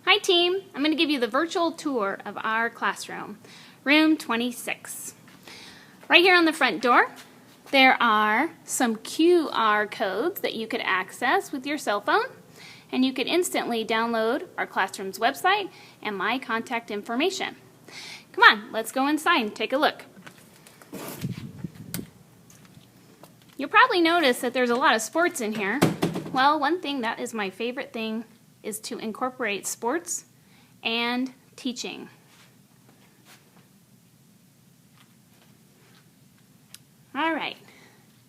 Hi team, I'm going to give you the virtual tour of our classroom, room 26. Right here on the front door, there are some QR codes that you could access with your cell phone, and you could instantly download our classroom's website and my contact information. Come on, let's go inside and take a look. You'll probably notice that there's a lot of sports in here. Well, one thing that is my favorite thing is to incorporate sports and teaching. All right,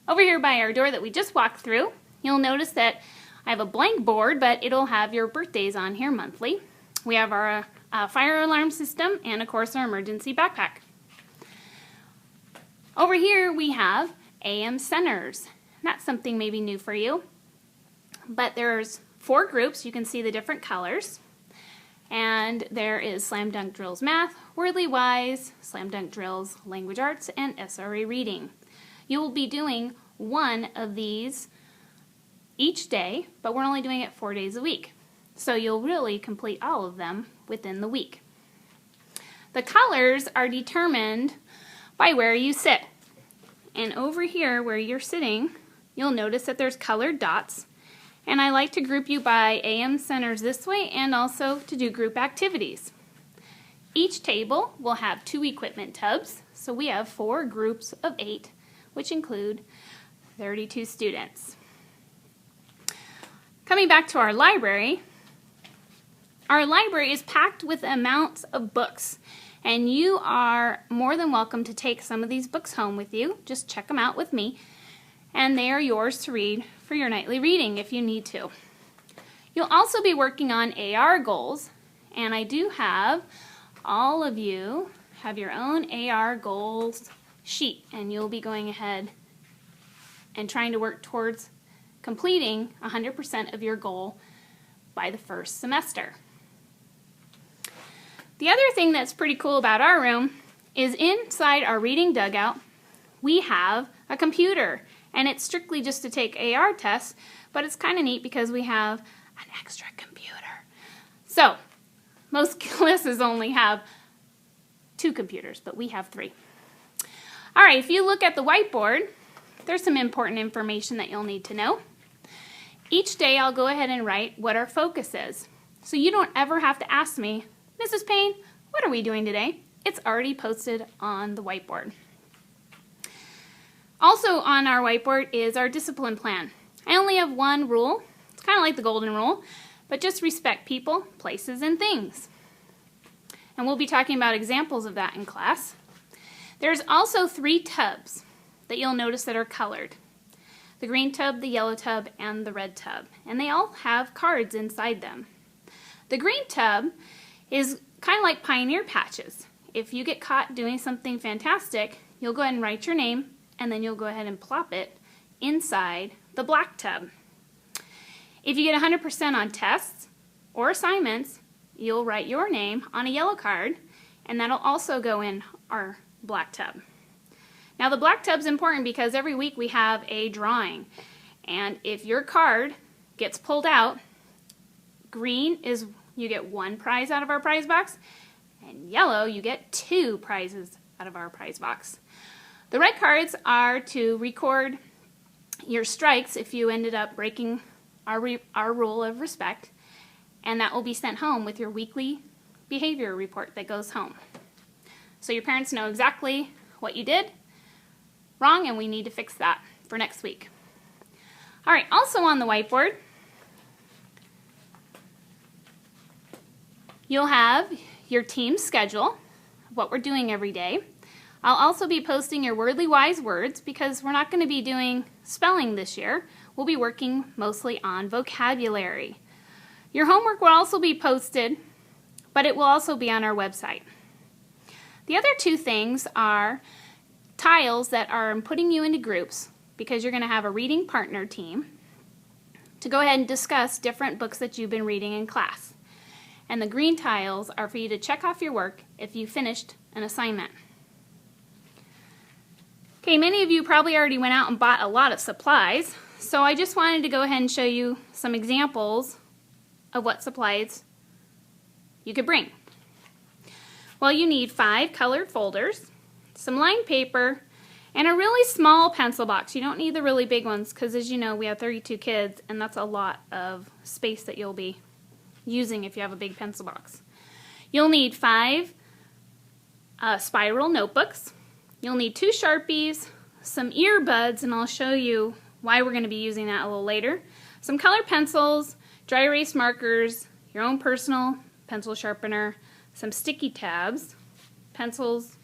over here by our door that we just walked through, you'll notice that I have a blank board, but it'll have your birthdays on here monthly. We have our fire alarm system and, of course, our emergency backpack. Over here we have AM centers. That's something maybe new for you, but there's 4 groups. You can see the different colors, and there is Slam Dunk Drills Math, Wordly Wise, Slam Dunk Drills Language Arts, and SRA Reading. You will be doing one of these each day, but we're only doing it 4 days a week, so you'll really complete all of them within the week. The colors are determined by where you sit, and over here where you're sitting, you'll notice that there's colored dots. And I like to group you by AM centers this way and also to do group activities. Each table will have 2 equipment tubs, so we have 4 groups of 8, which include 32 students. Coming back to our library is packed with amounts of books, and you are more than welcome to take some of these books home with you. Just check them out with me, and they are yours to read for your nightly reading if you need to. You'll also be working on AR goals, and I do have all of you have your own AR goals sheet, and you'll be going ahead and trying to work towards completing 100% of your goal by the first semester. The other thing that's pretty cool about our room is inside our reading dugout we have a computer. And it's strictly just to take AR tests, but it's kind of neat because we have an extra computer. So, most classes only have 2 computers, but we have 3. All right, if you look at the whiteboard, there's some important information that you'll need to know. Each day I'll go ahead and write what our focus is. So you don't ever have to ask me, Mrs. Payne, what are we doing today? It's already posted on the whiteboard. Also on our whiteboard is our discipline plan. I only have one rule. It's kind of like the golden rule, but just respect people, places, and things. And we'll be talking about examples of that in class. There's also 3 tubs that you'll notice that are colored. The green tub, the yellow tub, and the red tub. And they all have cards inside them. The green tub is kind of like pioneer patches. If you get caught doing something fantastic, you'll go ahead and write your name, and then you'll go ahead and plop it inside the black tub. If you get 100% on tests or assignments, you'll write your name on a yellow card, and that'll also go in our black tub. Now the black tub's important because every week we have a drawing, and if your card gets pulled out, green is you get 1 prize out of our prize box, and yellow you get 2 prizes out of our prize box. The red cards are to record your strikes if you ended up breaking our rule of respect, and that will be sent home with your weekly behavior report that goes home. So your parents know exactly what you did wrong, and we need to fix that for next week. All right, also on the whiteboard, you'll have your team schedule, what we're doing every day. I'll also be posting your Wordly Wise words because we're not going to be doing spelling this year. We'll be working mostly on vocabulary. Your homework will also be posted, but it will also be on our website. The other 2 things are tiles that are putting you into groups because you're going to have a reading partner team to go ahead and discuss different books that you've been reading in class. And the green tiles are for you to check off your work if you finished an assignment. Okay, many of you probably already went out and bought a lot of supplies, so I just wanted to go ahead and show you some examples of what supplies you could bring? Well, you need 5 colored folders, some lined paper, and a really small pencil box. You don't need the really big ones because, as you know, we have 32 kids, and that's a lot of space that you'll be using if you have a big pencil box. You'll need 5 spiral notebooks. You'll need 2 Sharpies, some earbuds, and I'll show you why we're going to be using that a little later, some colored pencils, dry erase markers, your own personal pencil sharpener, some sticky tabs, pencils,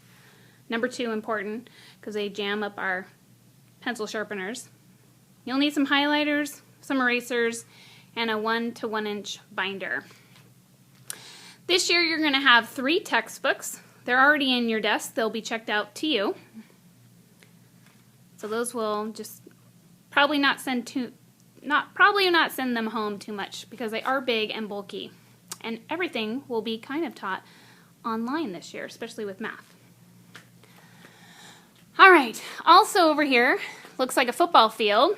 number 2 important because they jam up our pencil sharpeners. You'll need some highlighters, some erasers, and a 1 to 1 inch binder. This year you're going to have 3 textbooks. They're already in your desk. They'll be checked out to you. So those will just probably not send them home too much because they are big and bulky. And everything will be kind of taught online this year, especially with math. All right, also over here, looks like a football field,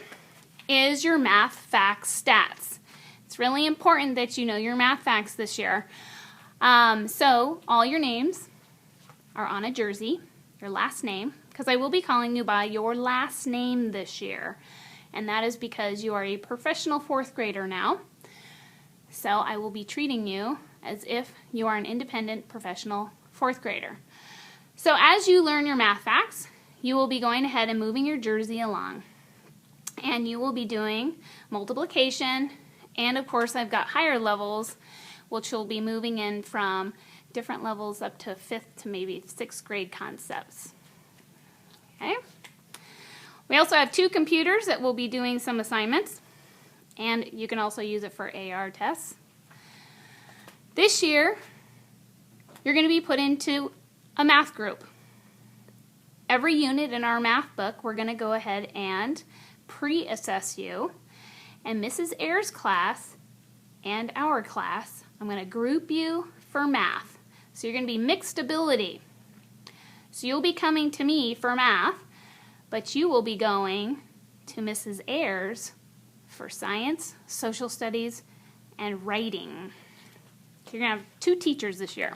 is your math facts stats. It's really important that you know your math facts this year. So all your names are on a jersey, your last name, because I will be calling you by your last name this year. And that is because you are a professional 4th grader now. So I will be treating you as if you are an independent professional 4th grader. So as you learn your math facts, you will be going ahead and moving your jersey along. And you will be doing multiplication, and of course I've got higher levels, which will be moving in from different levels up to 5th to maybe 6th grade concepts. Okay. We also have 2 computers that will be doing some assignments, and you can also use it for AR tests. This year, you're going to be put into a math group. Every unit in our math book, we're going to go ahead and pre-assess you, and Mrs. Ayers' class and our class, I'm going to group you for math. So you're going to be mixed ability. So you'll be coming to me for math, but you will be going to Mrs. Ayers for science, social studies, and writing. You're going to have 2 teachers this year.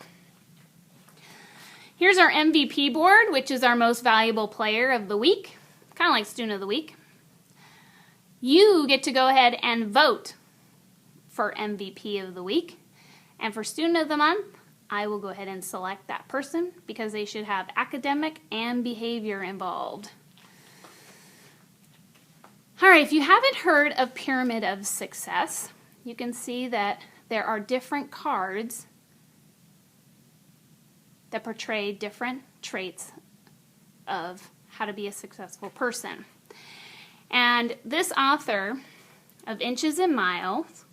Here's our MVP board, which is our most valuable player of the week, kind of like student of the week. You get to go ahead and vote for MVP of the week. And for student of the month, I will go ahead and select that person because they should have academic and behavior involved. All right, if you haven't heard of Pyramid of Success, you can see that there are different cards that portray different traits of how to be a successful person. And this author of Inches and Miles,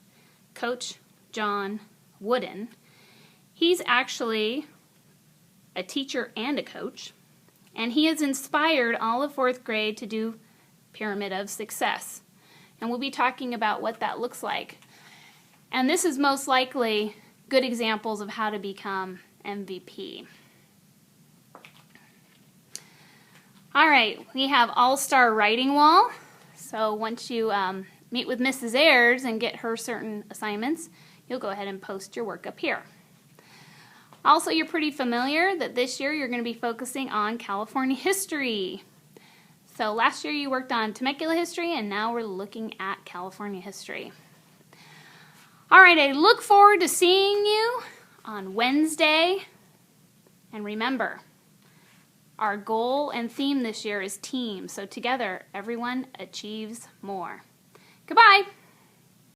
Coach John Wooden, he's actually a teacher and a coach, and he has inspired all of 4th grade to do Pyramid of Success. And we'll be talking about what that looks like. And this is most likely good examples of how to become MVP. All right, we have All-Star Writing Wall. So once you meet with Mrs. Ayers and get her certain assignments, you'll go ahead and post your work up here. Also, you're pretty familiar that this year you're going to be focusing on California history. So last year you worked on Temecula history, and now we're looking at California history. All right, I look forward to seeing you on Wednesday. And remember, our goal and theme this year is team. So together, everyone achieves more. Goodbye.